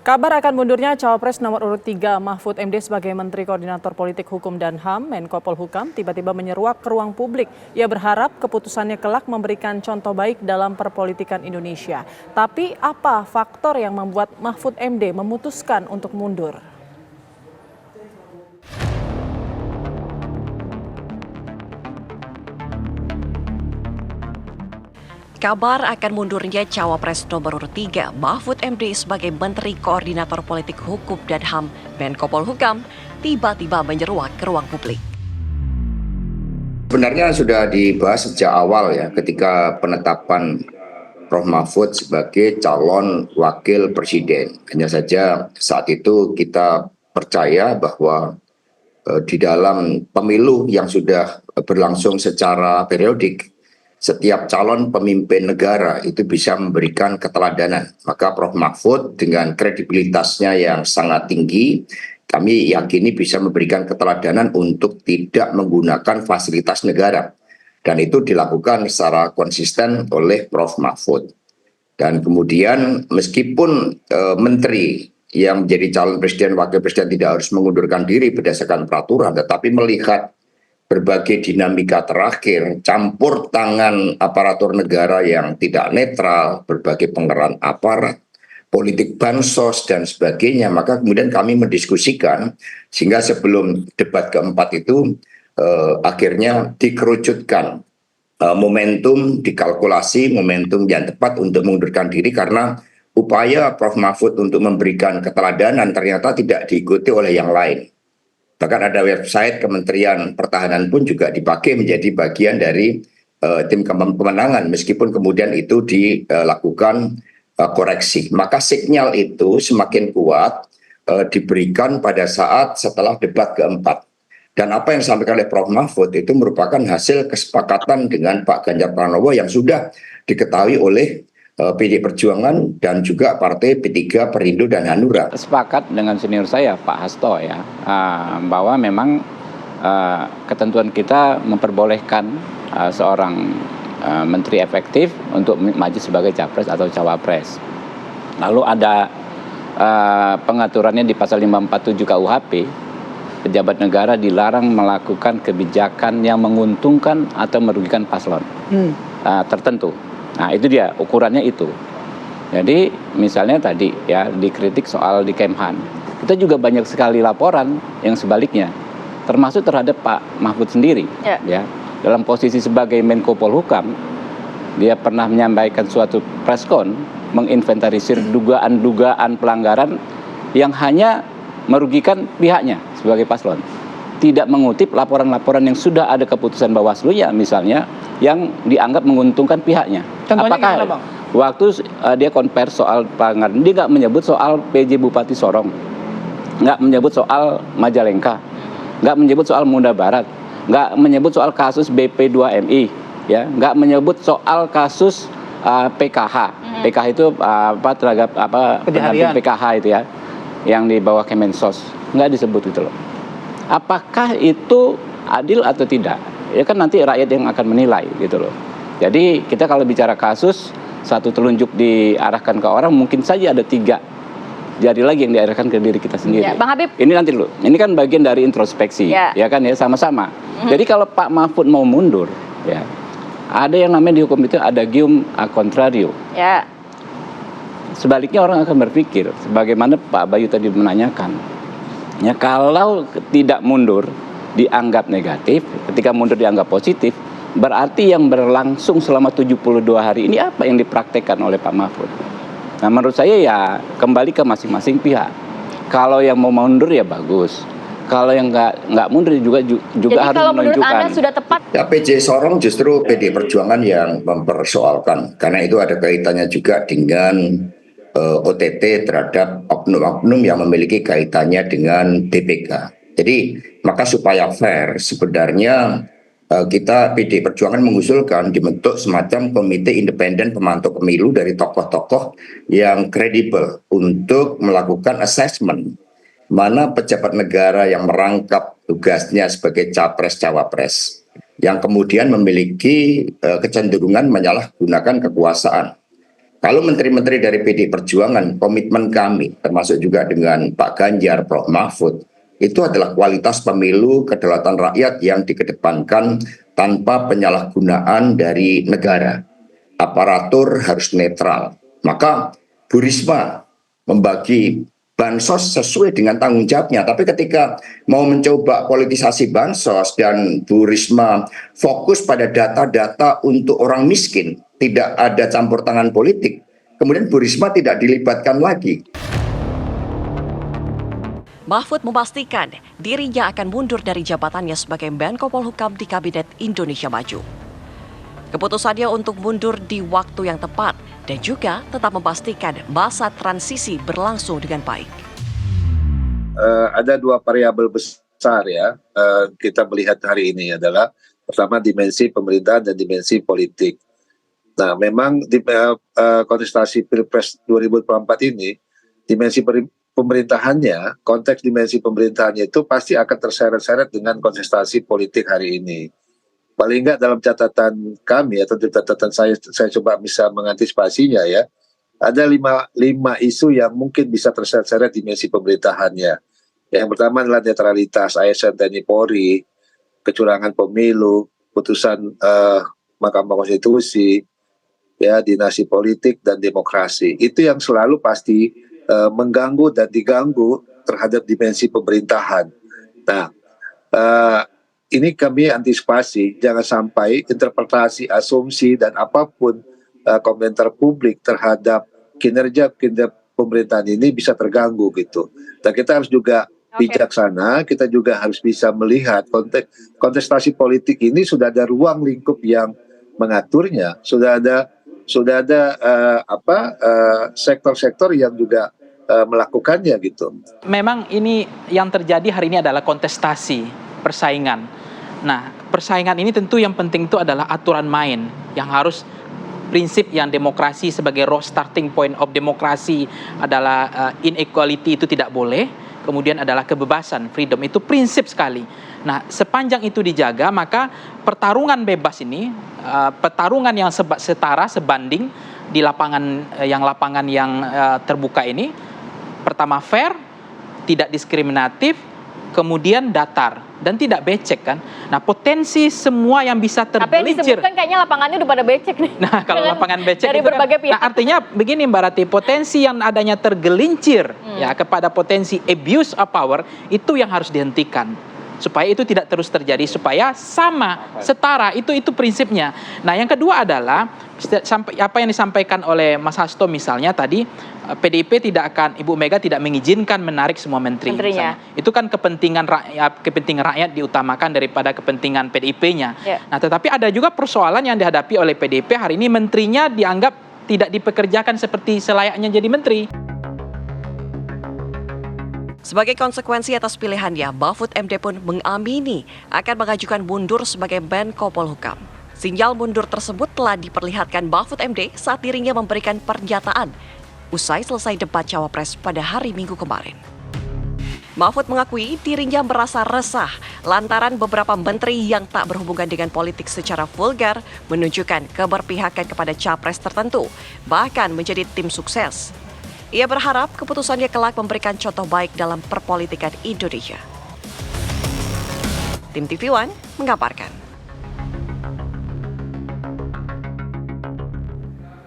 Kabar akan mundurnya Cawapres nomor urut 3 Mahfud MD sebagai Menteri Koordinator Politik Hukum dan HAM, Menko Polhukam, tiba-tiba menyeruak ke ruang publik. Ia berharap keputusannya kelak memberikan contoh baik dalam perpolitikan Indonesia. Tapi apa faktor yang membuat Mahfud MD memutuskan untuk mundur? Kabar akan mundurnya Cawapres nomor urut 3 Mahfud MD sebagai Menteri Koordinator Politik Hukum dan HAM, Menko Polhukam, tiba-tiba menyeruak ke ruang publik. Sebenarnya sudah dibahas sejak awal ya, ketika penetapan Prof. Mahfud sebagai calon wakil presiden. Hanya saja saat itu kita percaya bahwa di dalam pemilu yang sudah berlangsung secara periodik, setiap calon pemimpin negara itu bisa memberikan keteladanan. Maka Prof. Mahfud dengan kredibilitasnya yang sangat tinggi, kami yakini bisa memberikan keteladanan untuk tidak menggunakan fasilitas negara. Dan itu dilakukan secara konsisten oleh Prof. Mahfud. Dan kemudian meskipun menteri yang menjadi calon presiden, wakil presiden tidak harus mengundurkan diri berdasarkan peraturan, tetapi melihat berbagai dinamika terakhir, campur tangan aparatur negara yang tidak netral, berbagai pengerahan aparat, politik bansos dan sebagainya, maka kemudian kami mendiskusikan sehingga sebelum debat keempat itu akhirnya dikerucutkan momentum, dikalkulasi momentum yang tepat untuk mengundurkan diri karena upaya Prof. Mahfud untuk memberikan keteladanan ternyata tidak diikuti oleh yang lain. Bahkan ada website Kementerian Pertahanan pun juga dipakai menjadi bagian dari tim pemenangan meskipun kemudian itu dilakukan koreksi. Maka sinyal itu semakin kuat diberikan pada saat setelah debat keempat. Dan apa yang disampaikan oleh Prof. Mahfud itu merupakan hasil kesepakatan dengan Pak Ganjar Pranowo yang sudah diketahui oleh PD Perjuangan dan juga partai P3, Perindo dan Hanura. Sepakat dengan senior saya Pak Hasto ya, bahwa memang ketentuan kita memperbolehkan seorang menteri efektif untuk maju sebagai capres atau cawapres. Lalu ada pengaturannya di pasal 547 KUHP, pejabat negara dilarang melakukan kebijakan yang menguntungkan atau merugikan paslon tertentu. Nah itu dia, ukurannya itu. Jadi misalnya tadi ya dikritik soal di Kemhan. Kita juga banyak sekali laporan yang sebaliknya. Termasuk terhadap Pak Mahfud sendiri. Ya. Dalam posisi sebagai Menko Polhukam, dia pernah menyampaikan suatu preskon menginventarisir dugaan-dugaan pelanggaran yang hanya merugikan pihaknya sebagai paslon. Tidak mengutip laporan-laporan yang sudah ada keputusan Bawaslu-nya misalnya yang dianggap menguntungkan pihaknya. Contohnya apakah gimana, Bang? Waktu dia konvers soal pelanggaran, dia nggak menyebut soal PJ Bupati Sorong, nggak menyebut soal Majalengka, nggak menyebut soal Munda Barat, nggak menyebut soal kasus BP2MI, ya, nggak menyebut soal kasus PKH. PKH itu pendamping PKH itu ya, yang di bawah Kemensos, nggak disebut itu loh. Apakah itu adil atau tidak? Ya kan nanti rakyat yang akan menilai gitu loh. Jadi kita kalau bicara kasus, satu telunjuk diarahkan ke orang, mungkin saja ada 3 jadi lagi yang diarahkan ke diri kita sendiri. Ya, Bang Habib. Ini nanti dulu, ini kan bagian dari introspeksi, ya kan ya, sama-sama. Jadi kalau Pak Mahfud mau mundur, ya ada yang namanya di hukum itu adagium a contrario. Ya. Sebaliknya orang akan berpikir, sebagaimana Pak Bayu tadi menanyakan, ya kalau tidak mundur dianggap negatif, ketika mundur dianggap positif, berarti yang berlangsung selama 72 hari ini apa yang dipraktekkan oleh Pak Mahfud? Nah menurut saya ya kembali ke masing-masing pihak. Kalau yang mau mundur ya bagus. Kalau yang nggak mundur juga Jadi harus kalau menurut menunjukkan. Anda sudah tepat? Ya, PJ Sorong justru PD Perjuangan yang mempersoalkan karena itu ada kaitannya juga dengan OTT terhadap oknum-oknum yang memiliki kaitannya dengan BPK. Jadi maka supaya fair sebenarnya kita PD Perjuangan mengusulkan dibentuk semacam komite independen pemantau pemilu dari tokoh-tokoh yang kredibel untuk melakukan assessment mana pejabat negara yang merangkap tugasnya sebagai capres-cawapres yang kemudian memiliki kecenderungan menyalahgunakan kekuasaan. Kalau menteri-menteri dari PD Perjuangan, komitmen kami, termasuk juga dengan Pak Ganjar, Prof. Mahfud, itu adalah kualitas pemilu kedaulatan rakyat yang dikedepankan tanpa penyalahgunaan dari negara. Aparatur harus netral. Maka Bu Risma membagi bansos sesuai dengan tanggung jawabnya. Tapi ketika mau mencoba politisasi bansos dan Bu Risma fokus pada data-data untuk orang miskin, tidak ada campur tangan politik, kemudian Bu Risma tidak dilibatkan lagi. Mahfud memastikan dirinya akan mundur dari jabatannya sebagai Menko Polhukam di Kabinet Indonesia Maju. Keputusannya untuk mundur di waktu yang tepat dan juga tetap memastikan masa transisi berlangsung dengan baik. Ada dua variabel besar ya kita melihat hari ini adalah pertama dimensi pemerintahan dan dimensi politik. Nah, memang di kontestasi Pilpres 2024 ini dimensi pemerintahannya, konteks dimensi pemerintahannya itu pasti akan terseret-seret dengan kontestasi politik hari ini. Paling enggak dalam catatan kami atau catatan saya coba bisa mengantisipasinya ya. Ada lima isu yang mungkin bisa terseret-seret dimensi pemerintahannya. Yang pertama adalah netralitas ASN TNI Polri, kecurangan pemilu, putusan Mahkamah Konstitusi, ya, dinasti politik dan demokrasi. Itu yang selalu pasti mengganggu dan diganggu terhadap dimensi pemerintahan. Nah, ini kami antisipasi jangan sampai interpretasi, asumsi dan apapun komentar publik terhadap kinerja pemerintahan ini bisa terganggu gitu. Dan kita harus juga bijaksana, kita juga harus bisa melihat kontestasi politik ini sudah ada ruang lingkup yang mengaturnya, sudah ada sektor-sektor yang juga melakukannya gitu. Memang ini yang terjadi hari ini adalah kontestasi, persaingan. Nah, persaingan ini tentu yang penting itu adalah aturan main yang harus prinsip yang demokrasi sebagai raw starting point of demokrasi adalah inequality itu tidak boleh. Kemudian adalah kebebasan, freedom, itu prinsip sekali. Nah, sepanjang itu dijaga, maka pertarungan bebas ini, pertarungan yang setara, sebanding di lapangan yang terbuka ini, pertama fair, tidak diskriminatif, kemudian datar, dan tidak becek kan. Nah, potensi semua yang bisa tergelincir. Tapi yang disebutkan kayaknya lapangannya udah pada becek nih. Nah, kalau lapangan becek dari itu berbagai pihak. Nah, artinya begini Mbak Rati, potensi yang adanya tergelincir ya kepada potensi abuse of power itu yang harus dihentikan. Supaya itu tidak terus terjadi, supaya sama, setara, itu prinsipnya. Nah, yang kedua adalah apa yang disampaikan oleh Mas Hasto misalnya tadi, PDIP tidak akan, Ibu Mega tidak mengizinkan menarik semua menterinya. Itu kan kepentingan rakyat diutamakan daripada kepentingan PDIP-nya. Nah, tetapi ada juga persoalan yang dihadapi oleh PDIP hari ini, menterinya dianggap tidak dipekerjakan seperti selayaknya jadi menteri. Sebagai konsekuensi atas pilihannya, Mahfud MD pun mengamini akan mengajukan mundur sebagai Menko Polhukam. Sinyal mundur tersebut telah diperlihatkan Mahfud MD saat dirinya memberikan pernyataan usai selesai debat Cawapres pada hari Minggu kemarin. Mahfud mengakui dirinya merasa resah lantaran beberapa menteri yang tak berhubungan dengan politik secara vulgar menunjukkan keberpihakan kepada capres tertentu, bahkan menjadi tim sukses. Ia berharap keputusannya kelak memberikan contoh baik dalam perpolitikan Indonesia. Tim TV One mengabarkan.